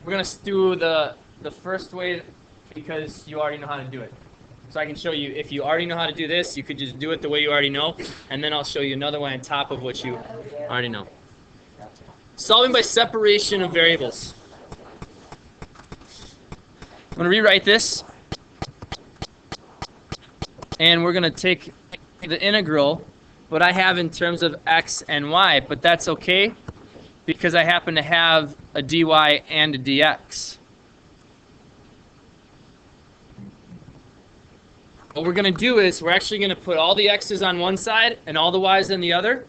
we're going to do the first way because you already know how to do it. So I can show you, if you already know how to do this, you could just do it the way you already know, and then I'll show you another way on top of what you already know. Solving by separation of variables. I'm going to rewrite this, and we're going to take the integral, what I have in terms of x and y, but that's okay because I happen to have a dy and a dx. What we're going to do is we're actually going to put all the x's on one side and all the y's on the other.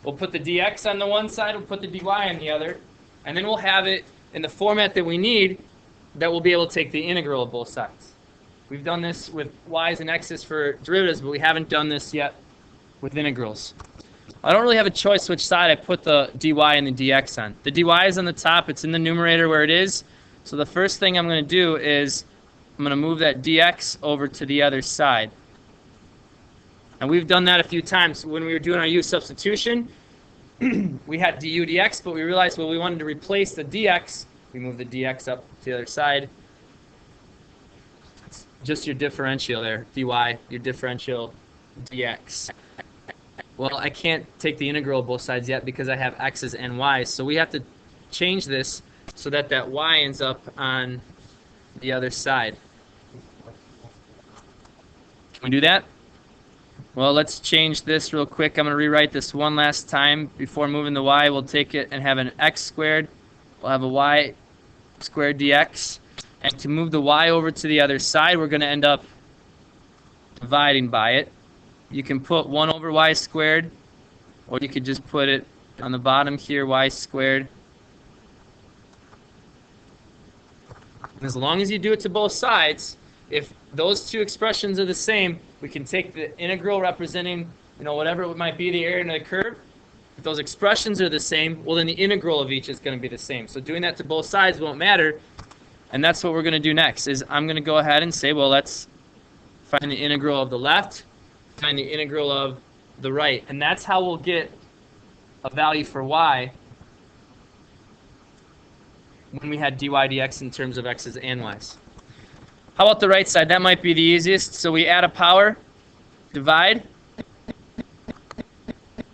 We'll put the dx on the one side, we'll put the dy on the other, and then we'll have it in the format that we need that we'll be able to take the integral of both sides. We've done this with y's and x's for derivatives, but we haven't done this yet with integrals. I don't really have a choice which side I put the dy and the dx on. The dy is on the top, it's in the numerator where it is, so the first thing I'm going to do is I'm going to move that dx over to the other side. And we've done that a few times. When we were doing our u substitution, we had du dx, but we realized, well, we wanted to replace the dx. We moved the dx up to the other side. It's just your differential there, dy, your differential dx. Well, I can't take the integral of both sides yet because I have x's and y's. So we have to change this so that that y ends up on the other side. Can we do that? Well, let's change this real quick. I'm going to rewrite this one last time. Before moving the y, we'll take it and have an x squared. We'll have a y squared dx. And to move the y over to the other side, we're going to end up dividing by it. You can put 1 over y squared, or you could just put it on the bottom here, y squared. And as long as you do it to both sides, if those two expressions are the same, we can take the integral representing, whatever it might be, the area under the curve. If those expressions are the same, well, then the integral of each is going to be the same. So doing that to both sides won't matter. And that's what we're going to do next, is I'm going to go ahead and say, well, let's find the integral of the left, find the integral of the right. And that's how we'll get a value for y when we had dy dx in terms of x's and y's. How about the right side? That might be the easiest. So we add a power, divide,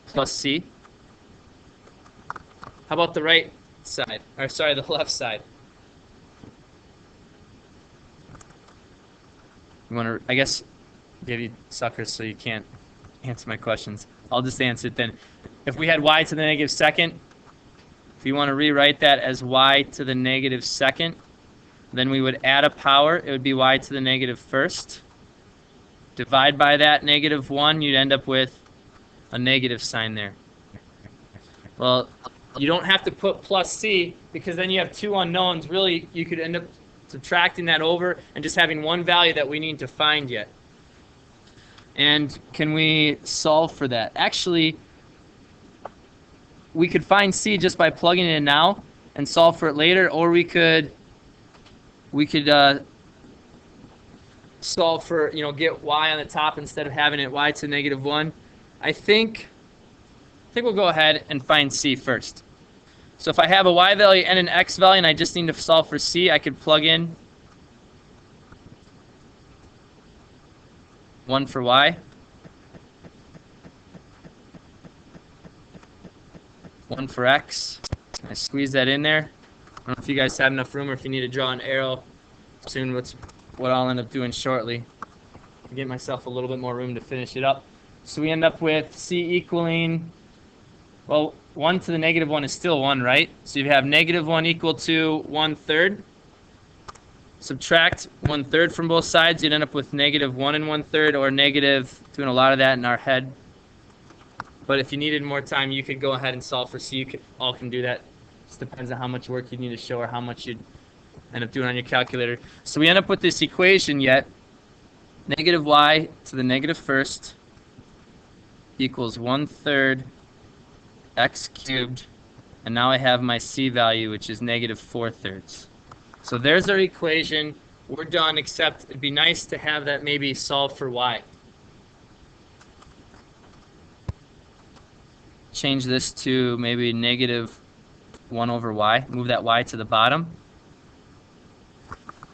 plus c. How about the right side? Or sorry, the left side. You want to, I guess, give you suckers so you can't answer my questions. I'll just answer it then. If we had y to the negative second, if you want to rewrite that as y to the negative second, then we would add a power. It would be y to the negative first. Divide by that negative 1, you'd end up with a negative sign there. Well, you don't have to put plus c because then you have two unknowns. Really, you could end up subtracting that over and just having one value that we need to find yet. And can we solve for that? Actually, we could find c just by plugging it in now and solve for it later, or we could solve for, get y on the top instead of having it y to negative 1. I think we'll go ahead and find c first. So if I have a y value and an x value and I just need to solve for c, I could plug in 1 for y, 1 for x. I squeeze that in there. I don't know if you guys have enough room or if you need to draw an arrow soon, what I'll end up doing shortly. I'll get myself a little bit more room to finish it up. So we end up with c equaling, well, 1 to the negative 1 is still 1, right? So you have negative 1 equal to 1/3. Subtract 1/3 from both sides, you'd end up with negative 1 and 1/3, or negative, doing a lot of that in our head. But if you needed more time, you could go ahead and solve for c. You all can do that. Just depends on how much work you need to show or how much you'd end up doing on your calculator. So we end up with this equation yet. Negative y to the negative first equals 1/3 x cubed. And now I have my c value, which is negative 4/3. So there's our equation. We're done, except it'd be nice to have that maybe solve for y. Change this to maybe negative 1 over y. Move that y to the bottom.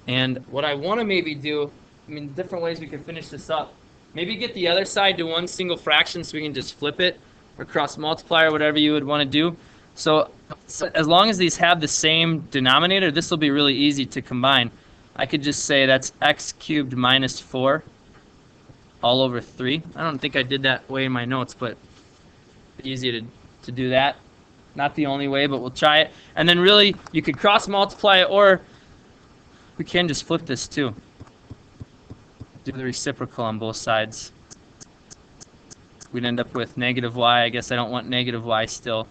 And what I want to maybe do, I mean, different ways we can finish this up. Maybe get the other side to one single fraction so we can just flip it, or cross multiply, or whatever you would want to do. So as long as these have the same denominator, this will be really easy to combine. I could just say that's x cubed minus 4 all over 3. I don't think I did that way in my notes, but easy to do that. Not the only way, but we'll try it. And then really, you could cross multiply it, or we can just flip this too. Do the reciprocal on both sides. We'd end up with negative y. I guess I don't want negative y still.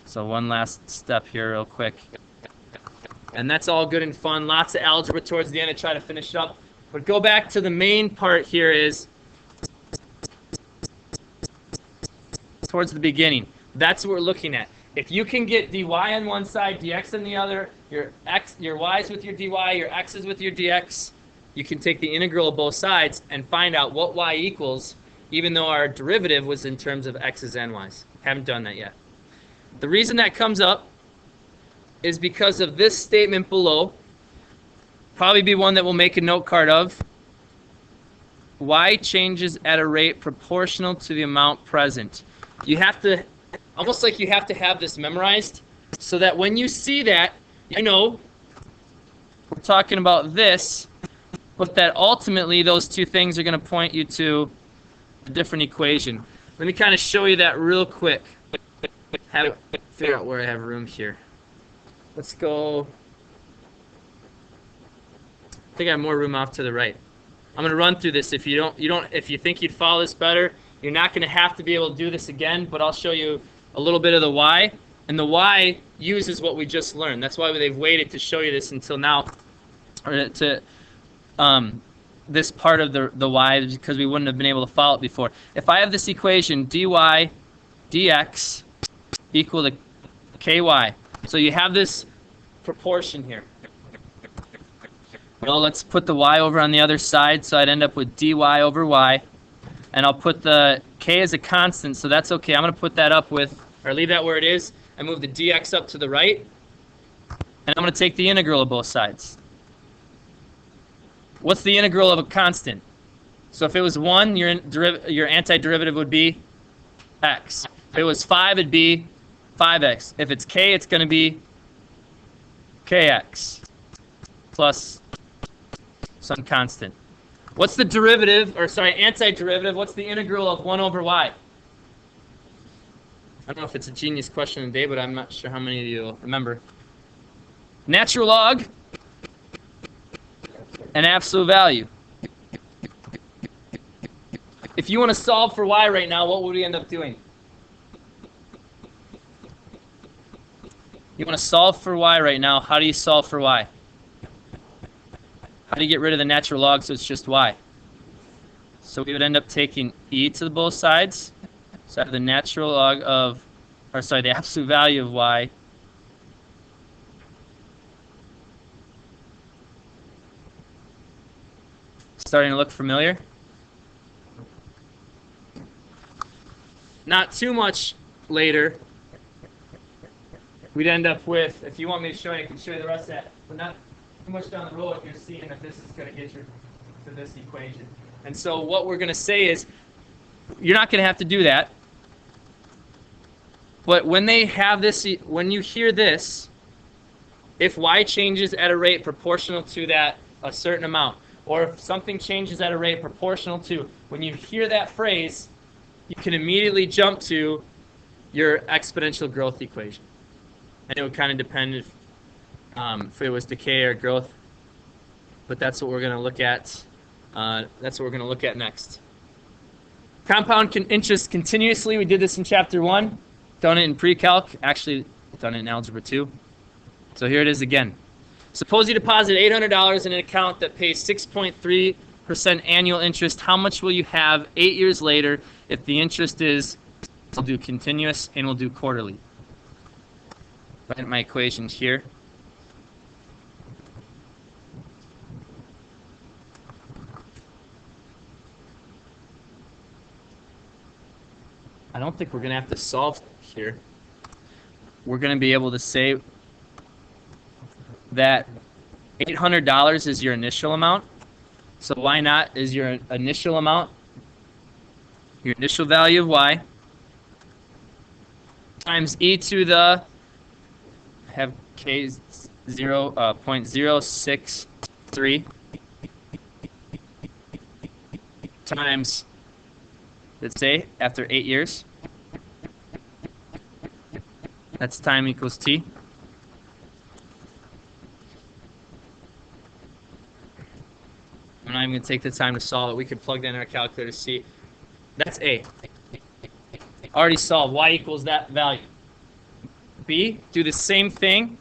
So one last step here real quick. And that's all good and fun. Lots of algebra towards the end to try to finish up. But go back to the main part here is towards the beginning. That's what we're looking at. If you can get dy on one side, dx on the other, your y's with your dy, your x's with your dx, you can take the integral of both sides and find out what y equals, even though our derivative was in terms of x's and y's. Haven't done that yet. The reason that comes up is because of this statement below. Probably be one that we'll make a note card of. Y changes at a rate proportional to the amount present. You have to, almost like you have to have this memorized, so that when you see that, you know we're talking about this, but that ultimately those two things are going to point you to a different equation. Let me kind of show you that real quick. Have to figure out where I have room here. Let's go. I think I have more room off to the right. I'm going to run through this. If you think you'd follow this better, you're not going to have to be able to do this again, but I'll show you a little bit of the y. And the y uses what we just learned. That's why they've waited to show you this until now, or to this part of the y, because we wouldn't have been able to follow it before. If I have this equation, dy dx equal to ky. So you have this proportion here. Well, let's put the y over on the other side, so I'd end up with dy over y. And I'll put the k as a constant, so that's okay. I'm going to put that up with, or leave that where it is, and move the dx up to the right. And I'm going to take the integral of both sides. What's the integral of a constant? So if it was 1, your antiderivative would be x. If it was 5, it'd be 5x. If it's k, it's going to be kx plus some constant. What's the antiderivative? What's the integral of 1 over y? I don't know if it's a genius question today, but I'm not sure how many of you will remember. Natural log and absolute value. If you want to solve for y right now, what would we end up doing? You want to solve for y right now. How do you solve for y? How do you get rid of the natural log so it's just y? So we would end up taking e to both sides. So I have the natural log of, the absolute value of y. Starting to look familiar? Not too much later, we'd end up with, if you want me to show you, I can show you the rest of that, but not too much down the road, you're seeing that this is going to get you to this equation. And so what we're going to say is, you're not going to have to do that, but when they have this, when you hear this, if y changes at a rate proportional to that a certain amount, or if something changes at a rate proportional to, when you hear that phrase, you can immediately jump to your exponential growth equation. And it would kind of depend if it was decay or growth, but that's what we're going to look at. That's what we're going to look at next. Compound interest continuously. We did this in Chapter 1. Done it in pre-calc. Actually, done it in Algebra 2. So here it is again. Suppose you deposit $800 in an account that pays 6.3% annual interest. How much will you have 8 years later if the interest is, we'll do continuous and we'll do quarterly. Write my equations here. I don't think we're going to have to solve here. We're going to be able to say that $800 is your initial amount. So y naught is your initial amount, your initial value of y, times e to the, have k 0.063 times, let's say, after 8 years. That's time equals t. I'm not even going to take the time to solve it. We could plug that in our calculator to see. That's A. Already solved. Y equals that value. B, do the same thing.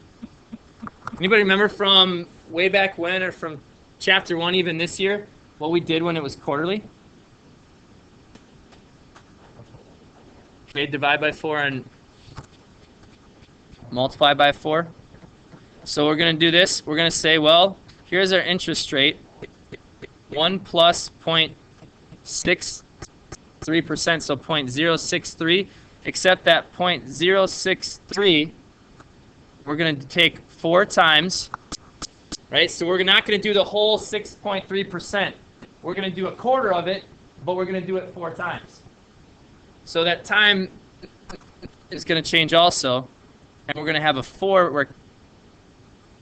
Anybody remember from way back when, or from chapter 1 even this year, what we did when it was quarterly? Okay, divide by 4 and multiply by 4. So we're going to do this. We're going to say, well, here's our interest rate. 1 plus 0.63%, so 0.063, except that 0.063, we're going to take 4 times, right? So we're not going to do the whole 6.3%. We're going to do a quarter of it, but we're going to do it 4 times. So that time is going to change also, and we're going to have a 4 where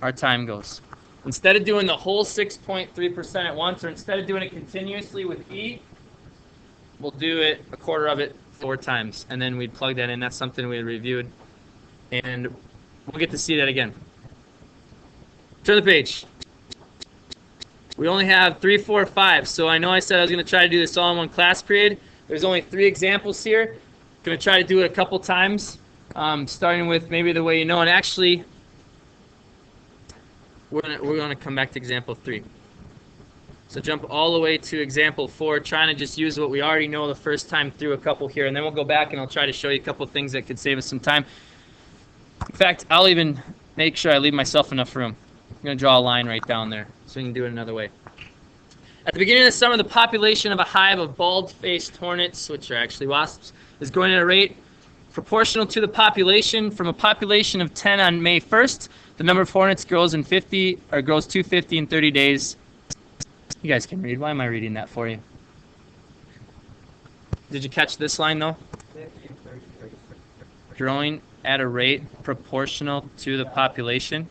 our time goes. Instead of doing the whole 6.3% at once, or instead of doing it continuously with E, we'll do it a quarter of it 4 times. And then we'd plug that in. That's something we had reviewed. And we'll get to see that again. Turn the page. We only have 3, 4, 5. So I know I said I was going to try to do this all in one class period. There's only 3 examples here. Going to try to do it a couple times, starting with maybe the way you know. And actually, we're going to come back to example 3. So jump all the way to example 4, trying to just use what we already know the first time through a couple here. And then we'll go back and I'll try to show you a couple things that could save us some time. In fact, I'll even make sure I leave myself enough room. I'm going to draw a line right down there so we can do it another way. At the beginning of the summer, the population of a hive of bald-faced hornets, which are actually wasps, is growing at a rate proportional to the population. From a population of 10 on May 1st, the number of hornets grows to 50 in 30 days. You guys can read. Why am I reading that for you? Did you catch this line, though? Growing at a rate proportional to the population.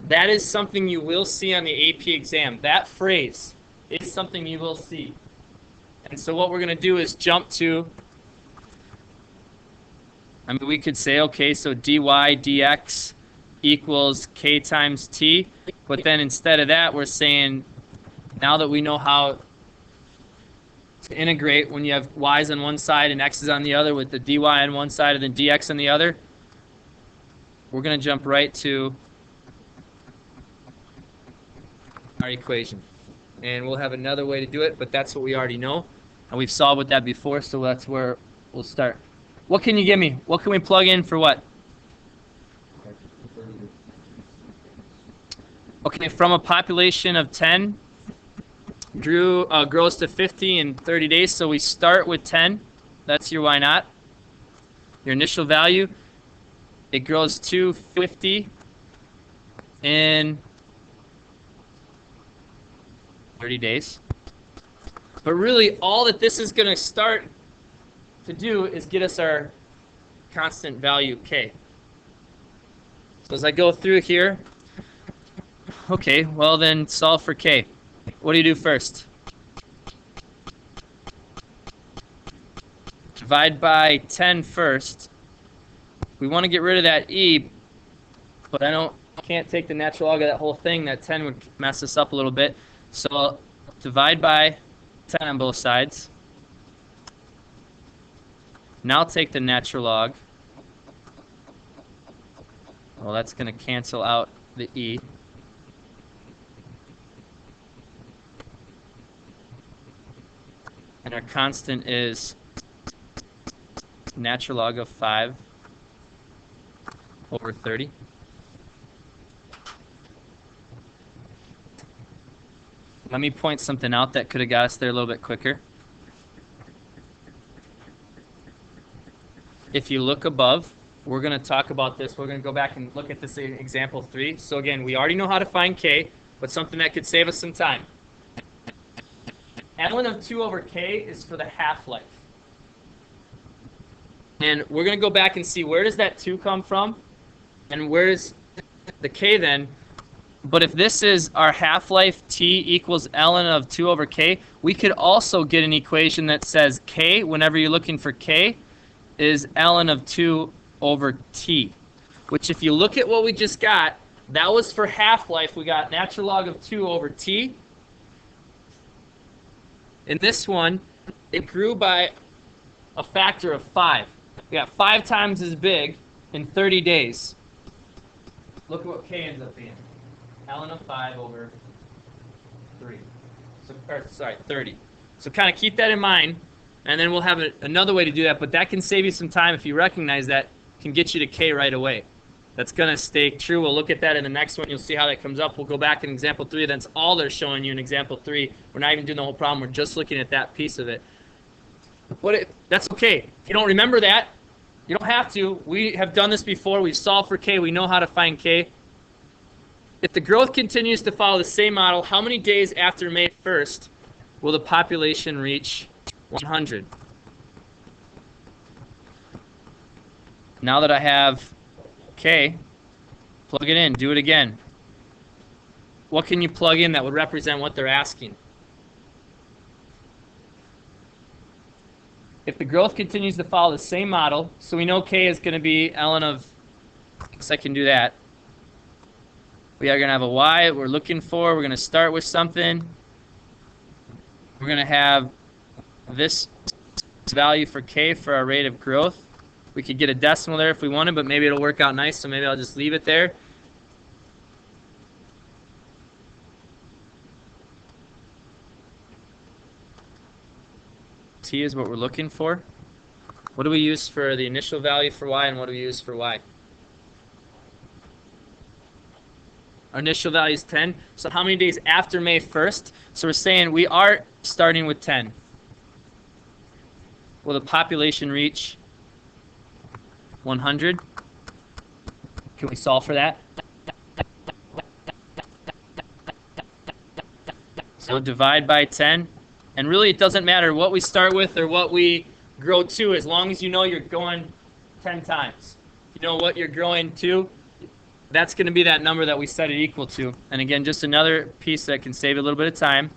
That is something you will see on the AP exam. That phrase is something you will see. And so what we're going to do is jump to, we could say, okay, so dy dx equals k times t. But then instead of that, we're saying, now that we know how to integrate when you have y's on one side and x's on the other, with the dy on one side and then dx on the other, we're going to jump right to our equation. And we'll have another way to do it, but that's what we already know. And we've solved with that before, so that's where we'll start. What can you give me? What can we plug in for what? Okay, from a population of 10, grows to 50 in 30 days. So we start with 10. That's your y naught. Your initial value. It grows to 50 in 30 days. But really, all that this is going to start to do is get us our constant value k. So as I go through here, okay, well then solve for k. What do you do first? Divide by 10 first. We want to get rid of that e, but I can't take the natural log of that whole thing. That 10 would mess us up a little bit. So I'll divide by 10 on both sides. Now I'll take the natural log. Well, that's going to cancel out the e. And our constant is natural log of 5 over 30. Let me point something out that could have got us there a little bit quicker. If you look above, we're going to talk about this. We're going to go back and look at this in example 3. So again, we already know how to find k, but something that could save us some time. ln of 2 over k is for the half-life. And we're going to go back and see where does that 2 come from, and where's the k then. But if this is our half-life t equals ln of 2 over k, we could also get an equation that says k, whenever you're looking for k, is ln of 2 over t. Which if you look at what we just got, that was for half-life. We got natural log of 2 over t. In this one, it grew by a factor of 5. We got 5 times as big in 30 days. Look at what k ends up being. ln of 5 over 3. So, 30. So kind of keep that in mind, and then we'll have another way to do that, but that can save you some time if you recognize that, can get you to k right away. That's going to stay true. We'll look at that in the next one. You'll see how that comes up. We'll go back in example 3. That's all they're showing you in example 3. We're not even doing the whole problem. We're just looking at that piece of it. But that's okay. If you don't remember that, you don't have to. We have done this before. We've solved for k. We know how to find k. If the growth continues to follow the same model, how many days after May 1st will the population reach 100? Now that I have k, plug it in, do it again. What can you plug in that would represent what they're asking? If the growth continues to follow the same model, so we know k is going to be ln of, I can do that. We are going to have a y we're looking for. We're going to start with something. We're going to have this value for k for our rate of growth. We could get a decimal there if we wanted, but maybe it'll work out nice, so maybe I'll just leave it there. T is what we're looking for. What do we use for the initial value for y, and what do we use for y? Our initial value is 10. So how many days after May 1st? So we're saying we are starting with 10. Will the population reach 100? Can we solve for that? So divide by 10. And really it doesn't matter what we start with or what we grow to, as long as you know you're going 10 times. You know what you're growing to. That's going to be that number that we set it equal to. And again, just another piece that can save a little bit of time.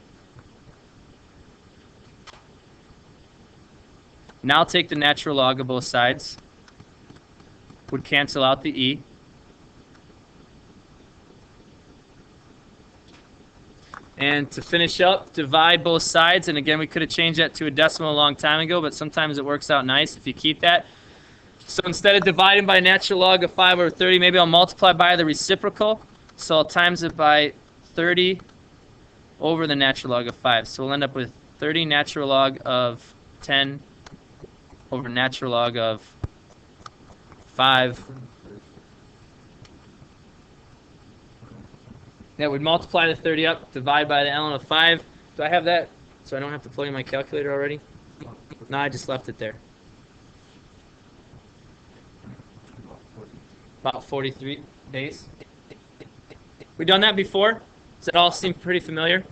Now take the natural log of both sides. Would cancel out the e. And to finish up, divide both sides. And again, we could have changed that to a decimal a long time ago, but sometimes it works out nice if you keep that. So instead of dividing by natural log of 5 over 30, maybe I'll multiply by the reciprocal. So I'll times it by 30 over the natural log of 5. So we'll end up with 30 natural log of 10 over natural log of 5. That would multiply the 30 up, divide by the ln of 5. Do I have that so I don't have to plug in my calculator already? No, I just left it there. About 43 days. We done that before? Does that all seem pretty familiar?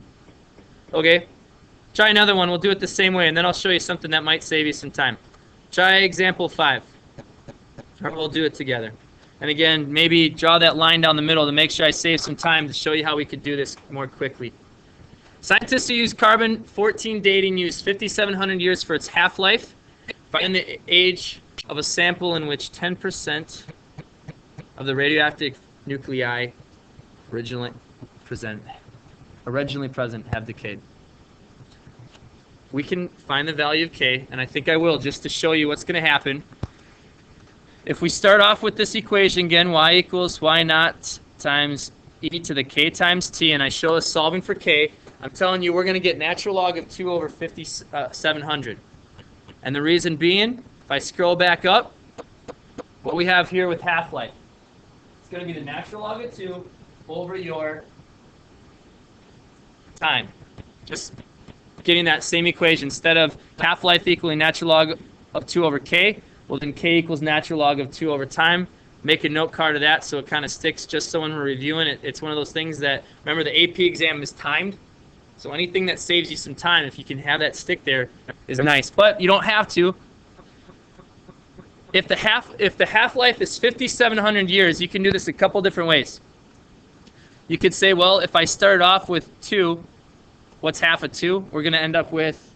Okay. Try another one. We'll do it the same way, and then I'll show you something that might save you some time. Try example 5. Or we'll do it together. And again, maybe draw that line down the middle to make sure I save some time to show you how we could do this more quickly. Scientists who use carbon-14 dating use 5,700 years for its half-life. Find the age of a sample in which 10% of the radioactive nuclei originally present have decayed. We can find the value of k, and I think I will just to show you what's going to happen. If we start off with this equation again, y equals y naught times e to the k times t, and I show us solving for k, I'm telling you we're going to get natural log of 2 over 5,700. And the reason being, if I scroll back up, what we have here with half-life, it's going to be the natural log of 2 over your time. Just getting that same equation. Instead of half-life equaling natural log of 2 over k, well then K equals natural log of 2 over time. Make a note card of that so it kind of sticks, just so when we're reviewing it, it's one of those things that, remember the AP exam is timed, so anything that saves you some time, if you can have that stick there, is nice. But you don't have to. If the half-life is 5,700 years, you can do this a couple different ways. You could say, well, if I started off with 2, what's half of 2? We're going to end up with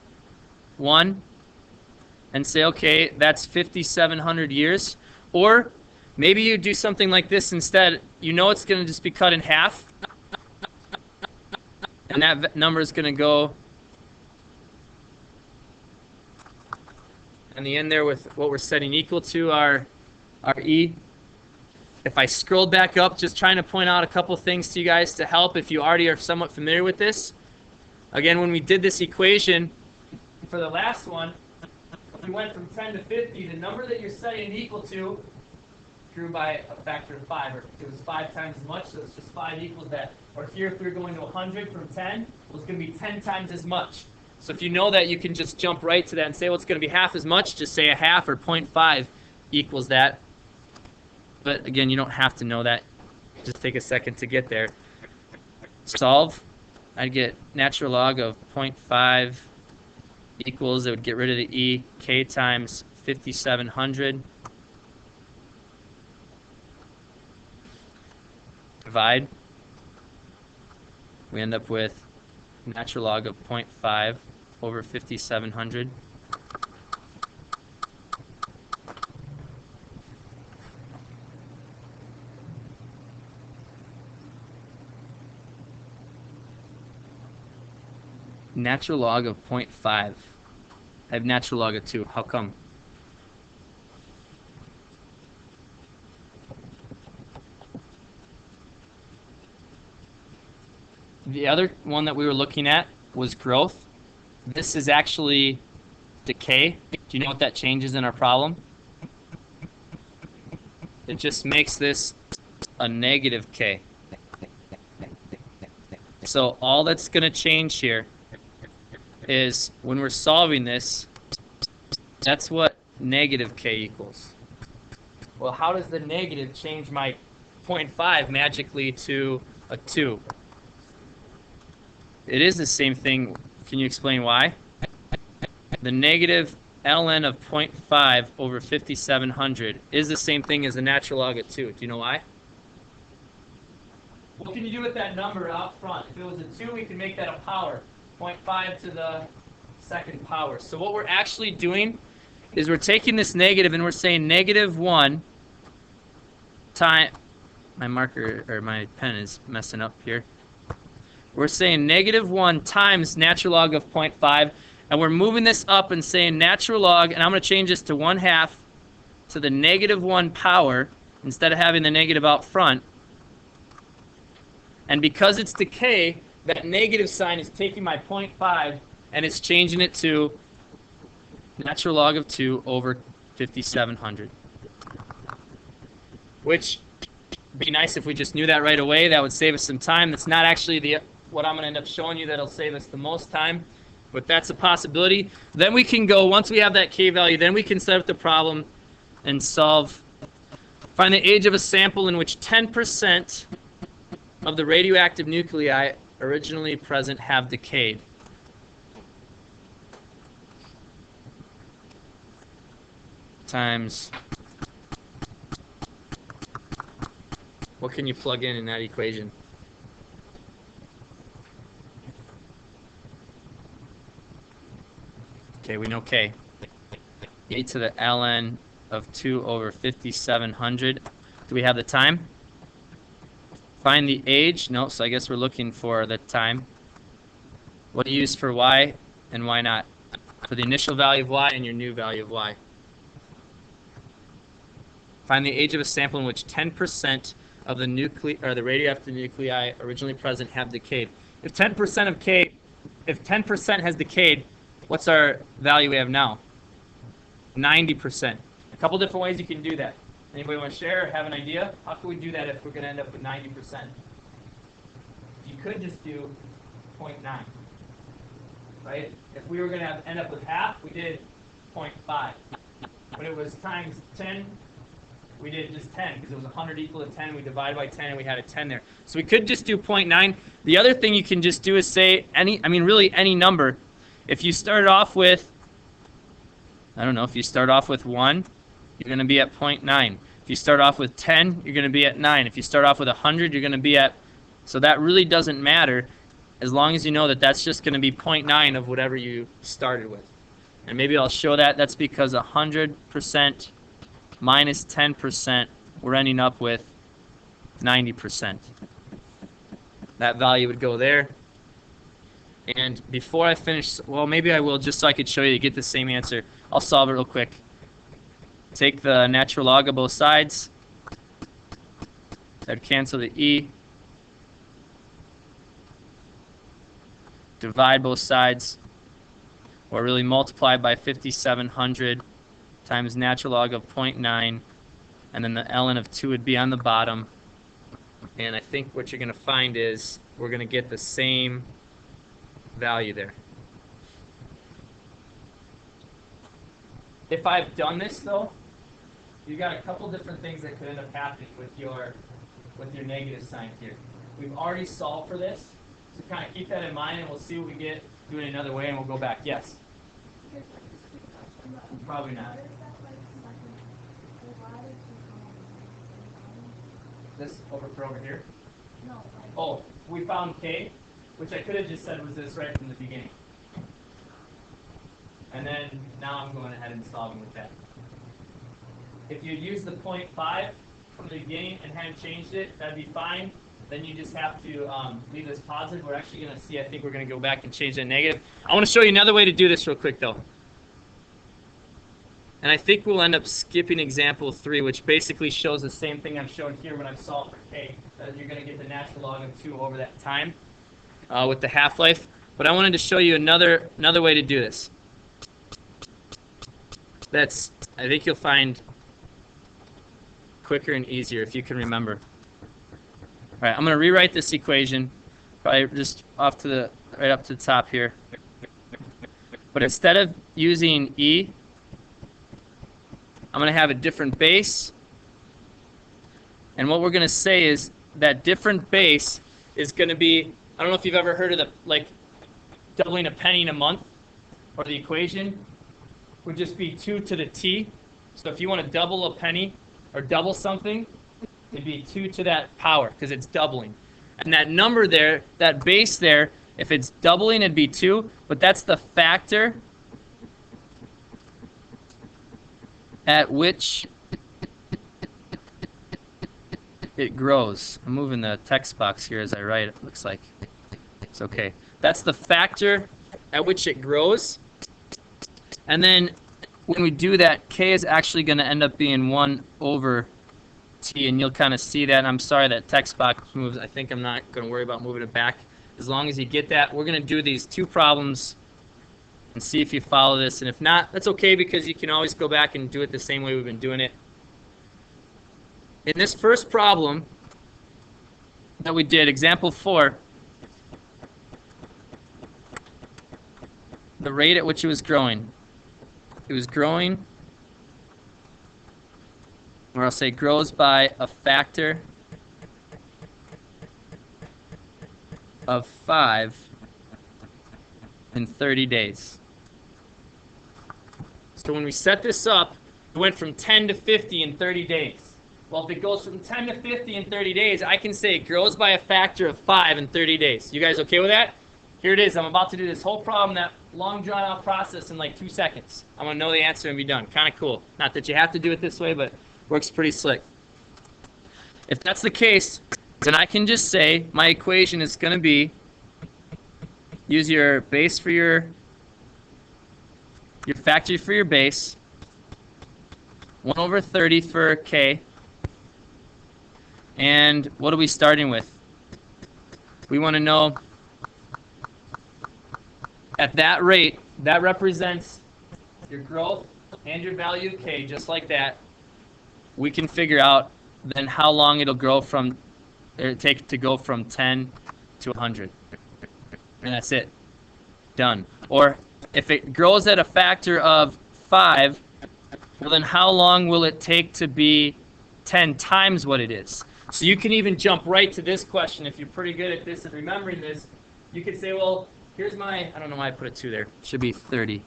1, and say, okay, that's 5,700 years. Or maybe you do something like this instead. You know it's going to just be cut in half, and that number is going to go in the end there with what we're setting equal to our E. If I scroll back up, just trying to point out a couple things to you guys to help if you already are somewhat familiar with this. Again, when we did this equation for the last one, we went from 10 to 50. The number that you're setting it equal to grew by a factor of 5, or it was 5 times as much, so it's just 5 equals that. Or here, if we were going to 100 from 10, well, it's going to be 10 times as much. So if you know that, you can just jump right to that and say, well, it's going to be half as much. Just say a half, or 0.5 equals that. But again, you don't have to know that. Just take a second to get there. Solve. I'd get natural log of 0.5 equals, it would get rid of the E, K times 5,700. Divide. We end up with natural log of 0.5 over 5,700. Natural log of 0.5. I have natural log of 2. How come? The other one that we were looking at was growth. This is actually decay. Do you know what that changes in our problem? It just makes this a negative K. So all that's going to change here is when we're solving this, that's what negative K equals. Well, how does the negative change my 0.5 magically to a 2? It is the same thing. Can you explain why? The negative ln of 0.5 over 5,700 is the same thing as the natural log of 2. Do you know why? What can you do with that number out front? If it was a 2, we can make that a power. 0.5 to the second power. So what we're actually doing is we're taking this negative and we're saying negative 1 time... My marker, or my pen is messing up here. We're saying negative 1 times natural log of 0.5, and we're moving this up and saying natural log, and I'm going to change this to 1/2 to the negative 1 power instead of having the negative out front. And because it's decay, that negative sign is taking my 0.5 and it's changing it to natural log of 2 over 5,700. Which would be nice if we just knew that right away. That would save us some time. That's not actually what I'm going to end up showing you that'll save us the most time, but that's a possibility. Then we can go, once we have that K value, then we can set up the problem and solve. Find the age of a sample in which 10% of the radioactive nuclei originally present have decayed. Times, what can you plug in that equation? Okay, we know K. E to the ln of 2 over 5,700. Do we have the time? Find the age. No, so I guess we're looking for the time. What do you use for y and why not? For the initial value of y and your new value of y. Find the age of a sample in which 10% of the radioactive nuclei originally present have decayed. If 10% has decayed, what's our value we have now? 90%. A couple different ways you can do that. Anybody want to share or have an idea? How can we do that if we're going to end up with 90%? You could just do 0.9, right? If we were going to end up with half, we did 0.5. when it was times 10, we did just 10 because it was 100 equal to 10. We divided by 10 and we had a 10 there. So we could just do 0.9. The other thing you can just do is say really any number. If you start off with, I don't know, if you start off with 1, you're going to be at 0.9. If you start off with 10, you're going to be at 9. If you start off with 100, you're going to be at, so that really doesn't matter as long as you know that that's just going to be 0.9 of whatever you started with. And maybe I'll show that. That's because 100% minus 10%, we're ending up with 90%. That value would go there. And before I finish, well, maybe I will just so I could show you to get the same answer. I'll solve it real quick. Take the natural log of both sides. That'd cancel the e. Divide both sides. Or really multiply by 5,700 times natural log of 0.9. And then the ln of 2 would be on the bottom. And I think what you're going to find is we're going to get the same value there. If I've done this though, you've got a couple different things that could end up happening with your negative sign here. We've already solved for this, so kind of keep that in mind, and we'll see what we get doing it another way, and we'll go back. Yes? Probably not. This over here? No. Oh, we found K, which I could have just said was this right from the beginning. And then now I'm going ahead and solving with that. If you use the 0.5 from the beginning and hadn't changed it, that'd be fine. Then you just have to leave this positive. We're actually going to see, I think we're going to go back and change that negative. I want to show you another way to do this real quick, though. And I think we'll end up skipping example 3, which basically shows the same thing I've shown here when I've solved for K. That you're going to get the natural log of 2 over that time with the half-life. But I wanted to show you another way to do this. That's, I think you'll find quicker and easier if you can remember. All right, I'm going to rewrite this equation, probably just off to the right up to the top here. But instead of using e, I'm going to have a different base. And what we're going to say is that different base is going to be, I don't know if you've ever heard of the doubling a penny in a month, or the equation would just be 2 to the t. So if you want to double a penny or double something, it'd be 2 to that power because it's doubling. And that number there, that base there, if it's doubling, it'd be 2, but that's the factor at which it grows. I'm moving the text box here as I write, it looks like. It's okay. That's the factor at which it grows. And then when we do that, K is actually going to end up being 1 over T, and you'll kind of see that. I'm sorry that text box moves. I think I'm not going to worry about moving it back. As long as you get that, we're going to do these 2 problems and see if you follow this. And if not, that's okay because you can always go back and do it the same way we've been doing it. In this first problem that we did, example 4, the rate at which it was growing. It was growing, or I'll say grows by a factor of 5 in 30 days. So when we set this up, it went from 10 to 50 in 30 days. Well, if it goes from 10 to 50 in 30 days, I can say it grows by a factor of 5 in 30 days. You guys okay with that? Here it is. I'm about to do this whole problem, that long drawn-out process in like 2 seconds. I'm going to know the answer and be done. Kind of cool. Not that you have to do it this way, but works pretty slick. If that's the case, then I can just say my equation is going to be, use your base for your factor for your base, 1 over 30 for K, and what are we starting with? We want to know at that rate, that represents your growth and your value K, just like that. We can figure out then how long it'll grow from, or take to go from 10 to 100. And that's it. Done. Or if it grows at a factor of 5, well, then how long will it take to be 10 times what it is? So you can even jump right to this question if you're pretty good at this and remembering this. You could say, well, here's my, I don't know why I put a 2 there. It should be 30.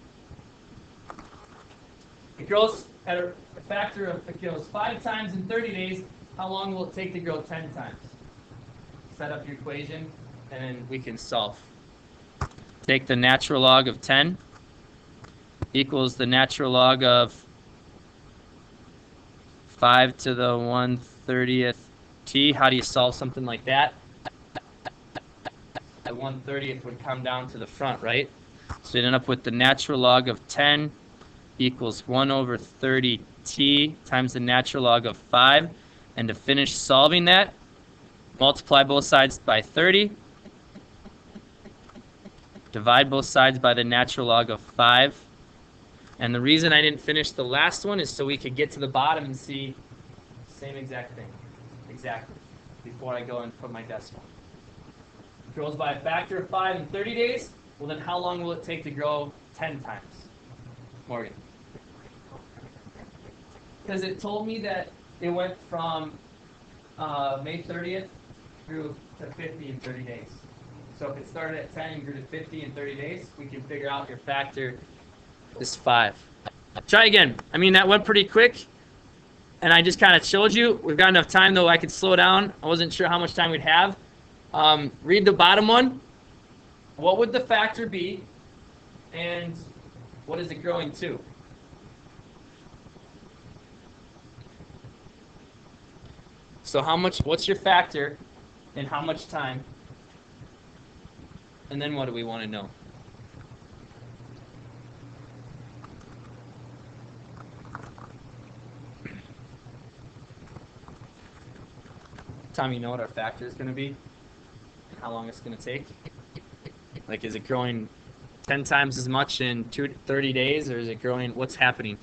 It grows at a factor of, it grows 5 times in 30 days. How long will it take to grow 10 times? Set up your equation, and then we can solve. Take the natural log of 10 equals the natural log of 5 to the 1/30th t. How do you solve something like that? The 1/30th would come down to the front, right? So you end up with the natural log of 10 equals 1/30t times the natural log of 5. And to finish solving that, multiply both sides by 30. Divide both sides by the natural log of 5. And the reason I didn't finish the last one is so we could get to the bottom and see the same exact thing. Exactly. Before I go and put my decimal. It grows by a factor of 5 in 30 days. Well, then how long will it take to grow 10 times? Morgan. Because it told me that it went from May 30th through to 50 in 30 days. So if it started at 10 and grew to 50 in 30 days, we can figure out your factor is 5. Try again. I mean, that went pretty quick, and I just kind of showed you. We've got enough time, though I could slow down. I wasn't sure how much time we'd have. Read the bottom one. What would the factor be, and what is it growing to? So what's your factor, and how much time? And then what do we want to know? Tom, you know what our factor is going to be? How long it's going to take? Like, is it growing 10 times as much in 30 days, or is it growing? What's happening?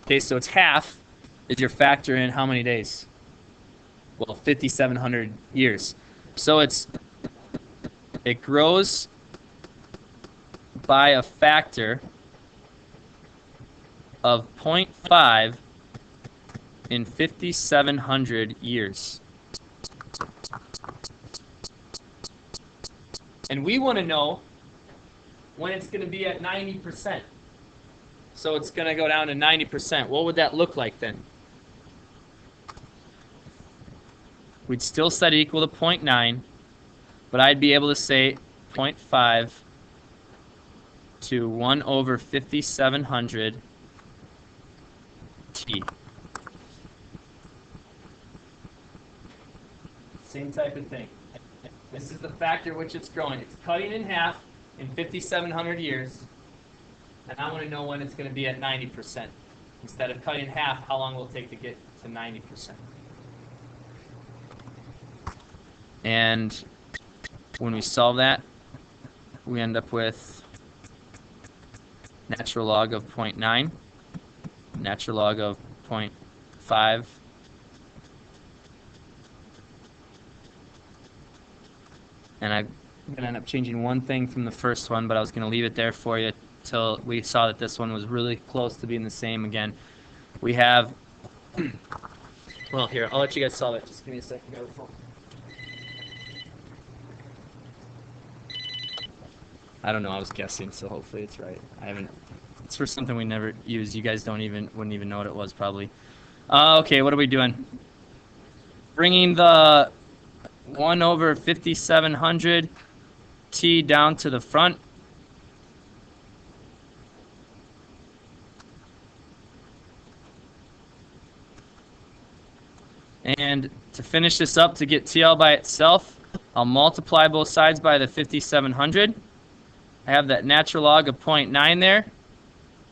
Okay, so it's half is your factor in how many days? Well, 5,700 years. So it grows by a factor of 0.5 in 5,700 years. And we want to know when it's going to be at 90%. So it's going to go down to 90%. What would that look like then? We'd still set it equal to 0.9, but I'd be able to say 0.5 to 1/5,700 t. Same type of thing. This is the factor which it's growing. It's cutting in half in 5,700 years. And I want to know when it's going to be at 90%. Instead of cutting in half, how long will it take to get to 90%? And when we solve that, we end up with natural log of 0.9, natural log of 0.5, and I'm going to end up changing one thing from the first one, but I was going to leave it there for you till we saw that this one was really close to being the same again. We have, well, here, I'll let you guys solve it. Just give me a second. Go to the phone. I don't know. I was guessing, so hopefully it's right. I haven't. It's for something we never use. You guys wouldn't even know what it was probably. Okay, what are we doing? Bringing the 1/5,700 t down to the front. And to finish this up, to get TL by itself, I'll multiply both sides by the 5,700. I have that natural log of 0.9 there,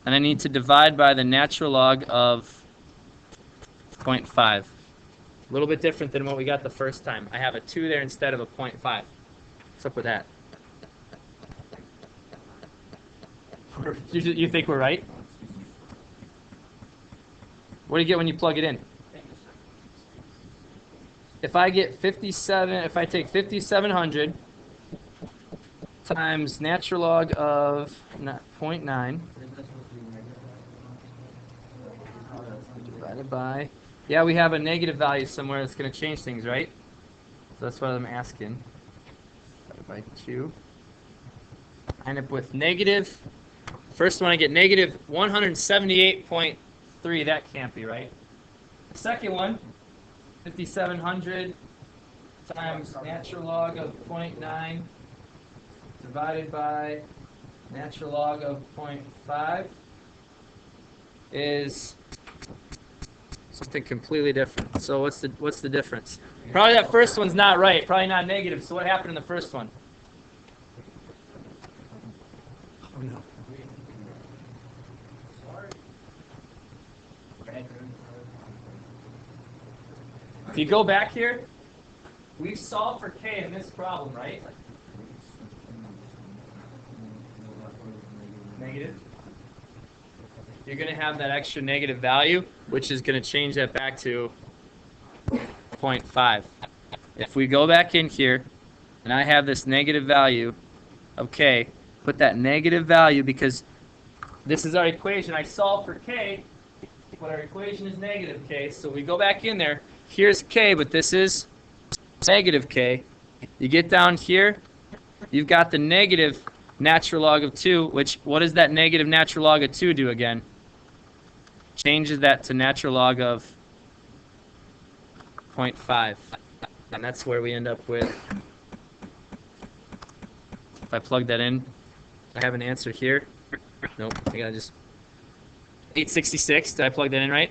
and I need to divide by the natural log of 0.5. A little bit different than what we got the first time. I have a 2 there instead of a 0.5. What's up with that? You think we're right? What do you get when you plug it in? If I get 57, if I take 5,700 times natural log of 0.9, divided by, yeah, we have a negative value somewhere that's going to change things, right? So that's what I'm asking. Divided by 2. I end up with negative, first one I get negative 178.3. That can't be right. The second one, 5,700 times natural log of 0.9 divided by natural log of 0.5 is something completely different. So what's the difference? Probably that first one's not right. Probably not negative. So what happened in the first one? Oh no. If you go back here, we've solved for k in this problem, right? Negative. You're going to have that extra negative value, which is going to change that back to 0.5. If we go back in here, and I have this negative value of k, put that negative value, because this is our equation. I solve for k, but our equation is negative k. So we go back in there. Here's k, but this is negative k. You get down here, you've got the negative natural log of 2, which, what does that negative natural log of 2 do again? Changes that to natural log of 0.5. And that's where we end up with, if I plug that in, I have an answer here. Nope, I gotta just, 866, did I plug that in right?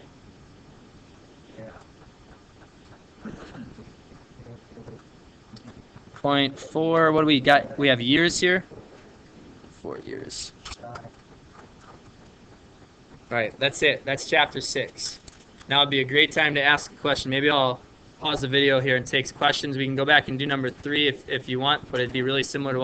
Yeah. 0.4, what do we got? We have years here. 4 years. All right, that's it. That's chapter 6. Now would be a great time to ask a question. Maybe I'll pause the video here and take questions. We can go back and do number 3 if you want, but it'd be really similar to what we